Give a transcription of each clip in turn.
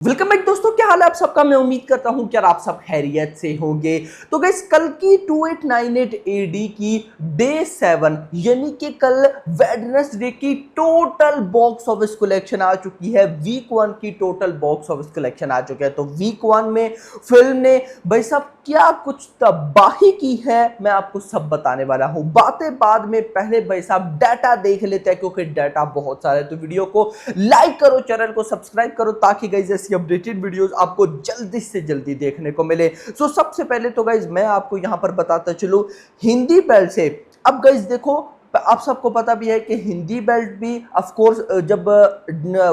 Welcome back दोस्तों, क्या हाल है आप सबका। मैं उम्मीद करता हूं कि यार आप सब खैरियत से होंगे। तो गाइस कल की 2898 एडी की डे 7 यानी कि कल वेडनेसडे की टोटल बॉक्स ऑफिस कलेक्शन आ चुकी है। वीक 1 की टोटल बॉक्स ऑफिस कलेक्शन आ चुकी है। तो वीक 1 में फिल्म ने भाई साहब क्या कुछ तबाही की है मैं आपको सब बताने वाला हूं। बातें बाद में, पहले भाई साहब डाटा देख लेते हैं क्योंकि डाटा बहुत सारा है। तो वीडियो को लाइक करो, चैनल को सब्सक्राइब करो ताकि गाइस ऐसी अपडेटेड वीडियोस आपको जल्दी से जल्दी देखने को मिले। सो सबसे पहले तो गाइस मैं आपको यहां पर बताता चलूं हिंदी बेल्ट से। अब गाइस देखो, आप सबको पता भी है कि हिंदी बेल्ट भी ऑफ कोर्स जब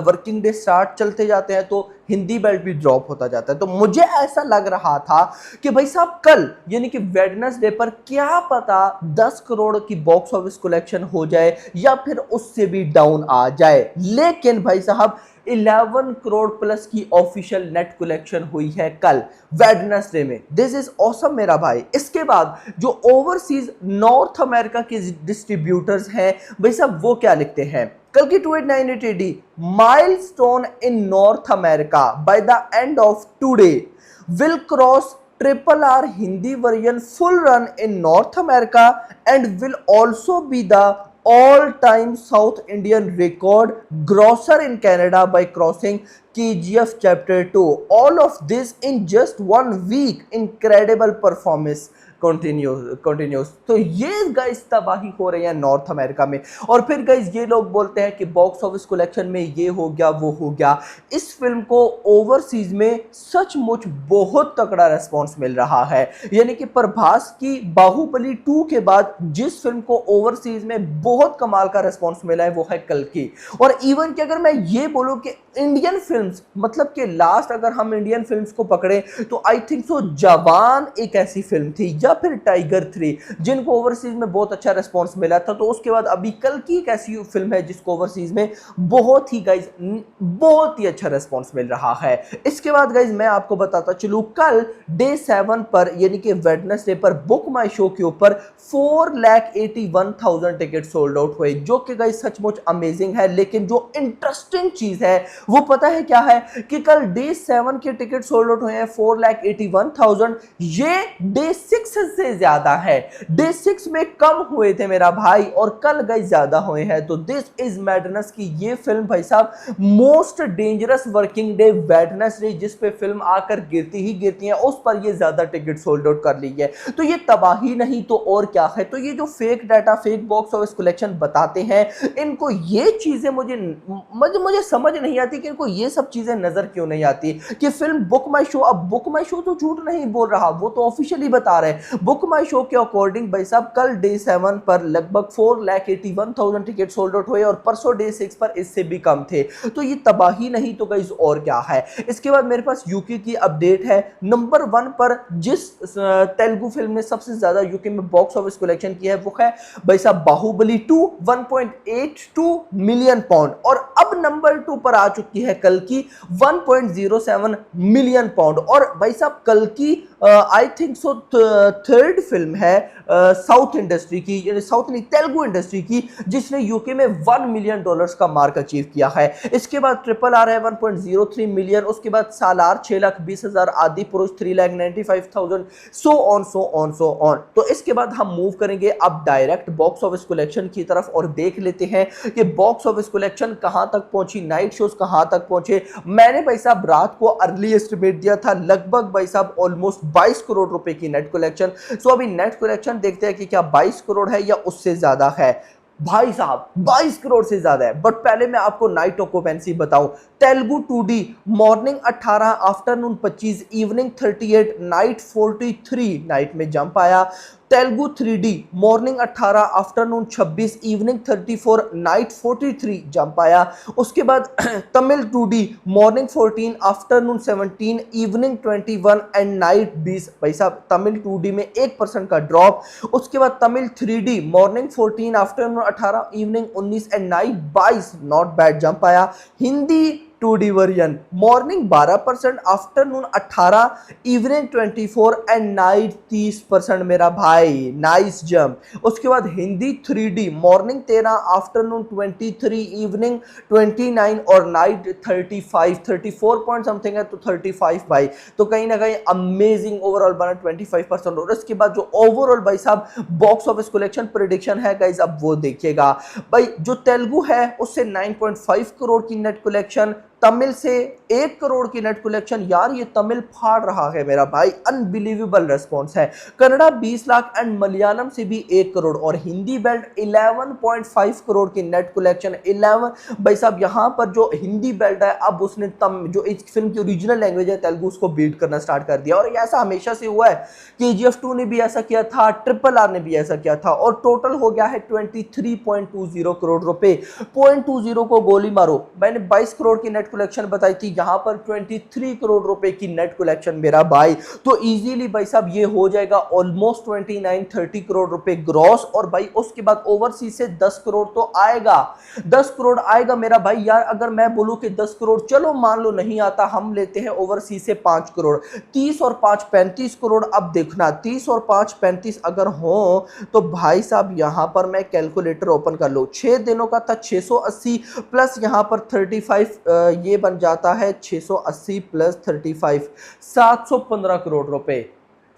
वर्किंग डे स्टार्ट चलते जाते हैं तो हिंदी बेल्ट भी ड्रॉप होता जाता है। तो मुझे ऐसा लग रहा था कि भाई साहब कल यानी कि वेडनेसडे पर क्या पता 10 करोड़ की बॉक्स ऑफिस कलेक्शन हो जाए या फिर उससे भी डाउन आ जाए। लेकिन भाई साहब 11 करोड़ प्लस की ऑफिशियल नेट कलेक्शन हुई है कल वेडनेसडे में। दिस इज ऑसम मेरा भाई। इसके बाद जो ओवरसीज नॉर्थ अमेरिका के डिस्ट्रीब्यूटर्स हैं भाई साहब वो क्या लिखते हैं कल की 2898 AD milestone in North America by the end of today will cross triple R Hindi version full run in North America and will also be the all-time South Indian record grosser in Canada by crossing KGF Chapter 2. All of this in just 1 week. Incredible performance. Continuous. तो ये guys तबाही हो रही है north America में। और फिर guys ये लोग बोलते हैं कि बॉक्स ऑफिस कलेक्शन में ये हो गया वो हो गया। इस फिल्म को ओवरसीज में सचमुच बहुत तगड़ा रेस्पॉन्स मिल रहा है। यानी कि प्रभास की बाहुबली 2 के बाद जिस फिल्म को ओवरसीज में बहुत कमाल का रेस्पॉन्स मिला है वो है कल की। और इवन कि अगर मैं ये बोलूं कि इंडियन फिल्म्स मतलब कि लास्ट अगर हम इंडियन फिल्म्स को पकड़े तो आई थिंक सो जवान एक ऐसी फिल्म थी या फिर टाइगर 3 जिनको ओवरसीज में बहुत अच्छा रिस्पांस मिला था। तो उसके बाद अभी कल की एक ऐसी फिल्म है जिसको ओवरसीज में बहुत ही गाइज बहुत ही अच्छा रिस्पांस मिल रहा है। इसके बाद गाइज मैं आपको बताता चलूं कल डे 7 पर यानी कि वेडनेसडे पर बुक माई शो के ऊपर 4,81,000 टिकट सोल्ड आउट हुए जो कि गाइज सचमुच अमेजिंग है। लेकिन जो इंटरेस्टिंग चीज है वो पता है क्या है कि कल डे 7 के टिकट सोल्ड आउट हुए हैं 4,81,000। ये डे 6 से ज्यादा है। डे 6 में कम हुए थे मेरा भाई और कल गाइस ज्यादा हुए हैं। तो दिस इज मैडनेस की ये फिल्म भाई साहब most dangerous working day Wednesday जिस पे फिल्म आकर गिरती ही गिरती है उस पर ये ज्यादा टिकट सोल्ड आउट कर ली है। तो ये तबाही नहीं तो और क्या है। तो ये जो fake data fake box office collection बताते हैं इनको ये चीजें मुझे समझ नहीं आती कि इनको ये सब चीजें नजर क्यों नहीं आती कि फिल्म बुक माई शो, अब बुक माई शो तो झूठ नहीं बोल रहा, वो तो ऑफिशियली बता रहे हैं। बुक माई शो के अकॉर्डिंग भाई साहब कल डे 7 पर लगभग 4,81,000 टिकट सोल्ड आउट हुए और परसों डे 6 पर इससे भी कम थे। तो ये तबाही नहीं तो गाइस और क्या है। इसके बाद मेरे पास यूके की अपडेट है। नंबर 1 पर जिस तेलुगु फिल्म ने सबसे ज्यादा यूके में बॉक्स ऑफिस कलेक्शन किया है वो है भाई साहब बाहुबली 2 1.82 मिलियन पाउंड। और अब नंबर 2 पर आ चुकी है कल की 1.07 मिलियन पाउंड। और भाई साहब कल की I think so third film है साउथ इंडस्ट्री की, यानी साउथ नहीं तेलुगु इंडस्ट्री की जिसने यूके में $1 मिलियन का मार्क अचीव किया है। इसके बाद ट्रिपल आर है 1.03 मिलियन, उसके बाद सालार 6,20,000, आदि पुरुष 3,95,000, सो ऑन। तो इसके बाद हम मूव करेंगे अब डायरेक्ट बॉक्स ऑफिस कलेक्शन की तरफ और देख लेते हैं कि बॉक्स ऑफिस कलेक्शन कहां तक पहुंची, नाइट शोज कहां तक पहुंचे। मैंने भाई साहब रात को अर्ली एस्टिमेट दिया था लगभग भाई साहब ऑलमोस्ट 22 करोड़ रुपए की नेट कलेक्शन। सो अभी नेट कलेक्शन देखते हैं कि क्या 22 करोड़ है या उससे ज्यादा है। भाई साहब 22 करोड़ से ज्यादा है। बट पहले मैं आपको नाइट ऑक्यूपेंसी बताऊं। Telugu 2D morning 18, afternoon 25, evening 38, night 43 night में जंप आया। Telugu 3D morning 18, afternoon 26, evening 34, night 43 jump आया। उसके बाद Tamil 2D morning 14, afternoon 17, evening 21 and night 20। भाई साहब तमिल 2D में 1% का ड्रॉप। उसके बाद Tamil 3D morning 14, afternoon 18, evening 19 and night 22, not bad jump आया। Hindi 2D version. Morning 12%, afternoon 18, evening 24 and night 30% मेरा भाई, नाइस जंप। उसके बाद Hindi 3D, morning 13, afternoon 23, evening 29 और नाइट 35, 34 पॉइंट समथिंग है तो 35 भाई, तो कहीं ना कहीं अमेजिंग ओवरऑल बना 25%। और इसके बाद जो ओवरऑल भाई साहब बॉक्स ऑफिस कलेक्शन प्रेडिक्शन है गाइस, अब वो देखिएगा भाई। जो तेलुगु है उससे 9.5 करोड़ की नेट कलेक्शन, तमिल से 1 करोड़ की नेट कलेक्शन, यार ये तमिल फाड़ रहा है मेरा भाई, अनबिलीवेबल रेस्पॉन्स है। कन्नड़ा 20 लाख एंड मलयालम से भी 1 करोड़, और हिंदी बेल्ट 11.5 करोड़ की नेट कलेक्शन। 11 भाई साहब, यहां पर जो हिंदी बेल्ट है अब उसने जो इस फिल्म की ओरिजिनल लैंग्वेज है तेलुगु, उसको बीट करना स्टार्ट कर दिया। और ऐसा हमेशा से हुआ है, KGF 2 ने भी ऐसा किया था, RRR ने भी ऐसा किया था, और टोटल हो गया है 23.20 करोड़ रुपए। 0.20 को गोली मारो, मैंने 22 करोड़ की नेट कलेक्शन बताई थी, यहां पर 23 करोड़ रुपए की नेट कलेक्शन मेरा भाई। तो इजीली भाई साहब ये हो जाएगा ऑलमोस्ट 29-30 करोड़ रुपए ग्रॉस। और भाई उसके बाद ओवरसीज से 10 करोड़ तो आएगा, 10 करोड़ आएगा मेरा भाई। यार अगर मैं बोलूं कि 10 करोड़ चलो मान लो नहीं आता, हम लेते हैं ओवरसीज से 5 करोड़, 30 और 5 35 करोड़। अब देखना 30 और 5 35 अगर हो तो भाई साहब यहां पर मैं कैलकुलेटर ओपन कर लो, 6 दिनों का था 680 प्लस यहां पर 35, ये बन जाता है 680 प्लस 35, 715 करोड़ रुपए।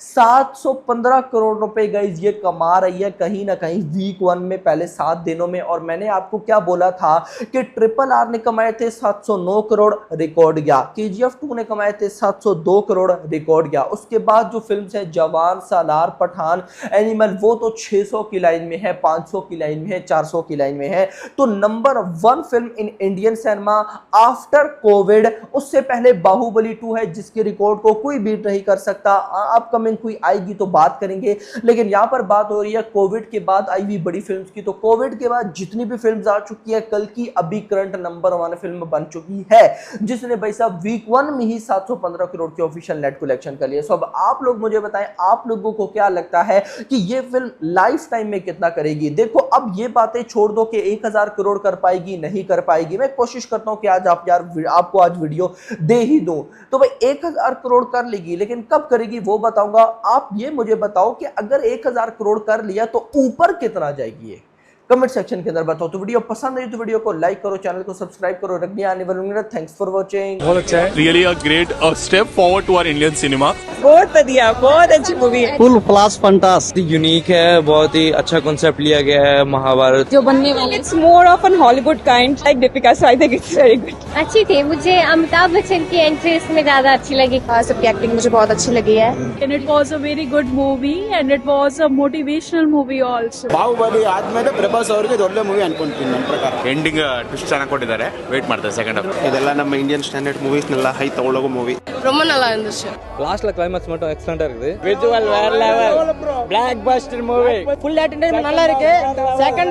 715 करोड़ रुपए गाइस ये कमा रही है कहीं ना कहीं वीक 1 में, पहले 7 दिनों में। और मैंने आपको क्या बोला था कि RRR ने कमाए थे 709 करोड़, रिकॉर्ड गया। KGF 2 ने कमाए थे 702 करोड़, रिकॉर्ड गया। उसके बाद जो फिल्म्स है जवान, सालार, पठान, एनिमल, वो तो 600 की लाइन में है, 500 की लाइन में है, 400 की लाइन में है। तो number 1 film in Indian cinema after Covid, उससे पहले बाहुबली 2 है जिसके रिकॉर्ड को कोई बीट नहीं कर सकता। अपकमिंग कोई आएगी तो बात करेंगे, लेकिन यहां पर बात हो रही है कोविड के बाद आई हुई बड़ी फिल्म्स की। तो कोविड के बाद जितनी भी फिल्म्स आ चुकी है, कल की अभी करंट नंबर 1 फिल्म बन चुकी है, जिसने भाई साहब वीक 1 में ही 715 करोड़ की ऑफिशियल नेट कलेक्शन कर लिया। सो अब आप लोग मुझे बताएं, आप लोगों को क्या लगता है कि ये फिल्म लाइफ टाइम में कितना करेगी। देखो अब ये बातें छोड़ दो कि 1000 करोड़ कर पाएगी नहीं कर पाएगी, मैं कोशिश करता हूं कि आज आपको आज वीडियो दे ही दूं। तो भाई 1000 करोड़ कर लेगी, लेकिन कब करेगी वो बताऊंगा। आप ये मुझे बताओ कि अगर 1000 करोड़ कर लिया तो ऊपर कितना जाएगी ये, कमेंट सेक्शन के अंदर बताओ। तो वीडियो पसंद आई तो वीडियो को लाइक करो, चैनल को सब्सक्राइब करो, रखनी आने वाली। Thanks for watching. बहुत अच्छा है, really a great step forward to our Indian cinema. बहुत बढ़िया, बहुत अच्छी मूवी है, फुल क्लास फंटास्टिक, यूनिक है, बहुत ही अच्छा कॉन्सेप्ट लिया गया है महाभारत जो बनने वाला। It's more of an Hollywood kind like Deepika, so I think it's very good. अच्छी थी, मुझे अमिताभ बच्चन की एंट्री इसमें ज्यादा अच्छी लगी। सबकी एक्टिंग मुझे बहुत अच्छी लगी है। And it was a very good movie and it was a motivational movie also. Bahubali ಆದ್ಮೇಲೆ ಪ್ರಭಾಸ್ ಅವರಿಗೆ ಒಳ್ಳೆ ಮೂವಿ ಅನ್ಕೊಂತೀನಿ ನನ್ನ ಪ್ರಕಾರ. ಎಂಡಿಂಗ್ ಟ್ವಿಸ್ಟ್ ಚೆನ್ನಾಗಿ ಕೊಟ್ಟಿದ್ದಾರೆ, ವೇಟ್ ಮಾಡ್ತಾರೆ ಸೆಕೆಂಡ್ ಹಾಫ್. ಇದೆಲ್ಲ ನಮ್ಮ ಇಂಡಿಯನ್ ಸ್ಟ್ಯಾಂಡರ್ಡ್ ಮೂವೀಸ್ನೆಲ್ಲ ಹೈ ತಗೊಳ್ಳೋ ಮೂವಿ. ரொம்ப நல்லா இருந்துச்சு. லாஸ்ட்ல கிளைமாக்ஸ் மட்டும் எக்ஸலென்ட்டா இருக்குது. விஜுவல் வேற level, black Bastar movie, full entertainment நல்லா இருக்கு. செகண்ட்